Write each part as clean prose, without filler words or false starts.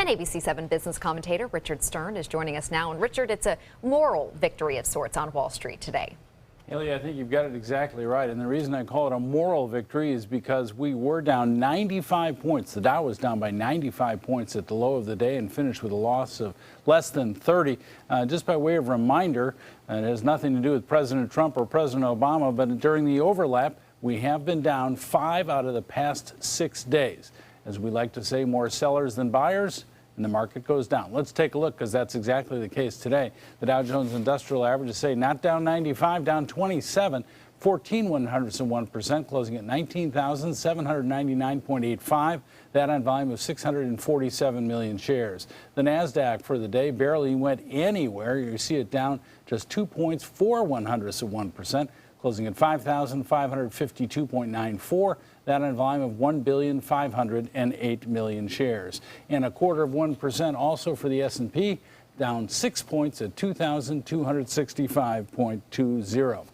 And ABC 7 business commentator Richard Stern is joining us now. And Richard, it's a moral victory of sorts on Wall Street today. Haley, I think you've got it exactly right. And the reason I call it a moral victory is because we were down 95 points. The Dow was down by 95 points at the low of the day and finished with a loss of less than 30. Just by way of reminder, it has nothing to do with President Trump or President Obama, but during the overlap, we have been down 5 out of the past 6 days. As we like to say, more sellers than buyers, and the market goes down. Let's take a look, because that's exactly the case today. The Dow Jones Industrial Average is saying not down 95, down 27, 0.14%, closing at 19,799.85. That on volume of 647 million shares. The NASDAQ for the day barely went anywhere. You see it down just 2.41%, closing at 5,552.94. That on volume of 1,508 million shares. And 0.25% also for the S&P, down 6 points at 2,265.20.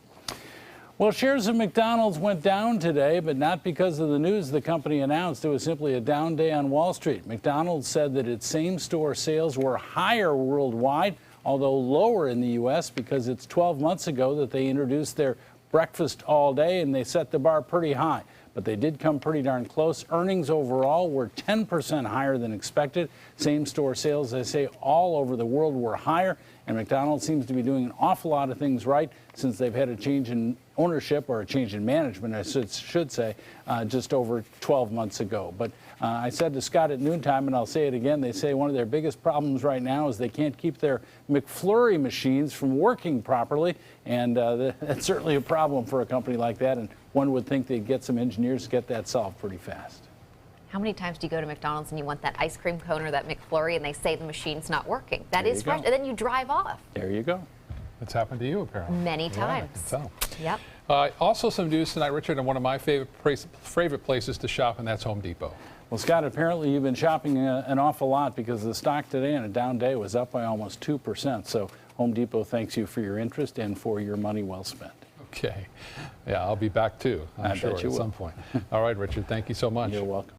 Well, shares of McDonald's went down today, but not because of the news the company announced. It was simply a down day on Wall Street. McDonald's said that its same-store sales were higher worldwide, although lower in the U.S. because it's 12 months ago that they introduced their breakfast all day, and they set the bar pretty high. But they did come pretty darn close. Earnings overall were 10% higher than expected. Same-store sales, as I say, all over the world were higher. And McDonald's seems to be doing an awful lot of things right since they've had a change in ownership, or a change in management, I should say, just over 12 months ago. But I said to Scott at noontime, and I'll say it again, they say one of their biggest problems right now is they can't keep their McFlurry machines from working properly. And that's certainly a problem for a company like that. And one would think they'd get some engineers to get that solved pretty fast. How many times do you go to McDonald's and you want that ice cream cone or that McFlurry and they say the machine's not working? That is frustrating. And then you drive off. There you go. It's happened to you, apparently. Many times. Yeah, Yep. Also some news tonight, Richard, and one of my favorite places to shop, and that's Home Depot. Well, Scott, apparently you've been shopping an awful lot, because the stock today on a down day was up by almost 2%. So Home Depot thanks you for your interest and for your money well spent. Okay. Yeah, I'll be back too, I'm sure, bet you at will. some point. All right, Richard, thank you so much. You're welcome.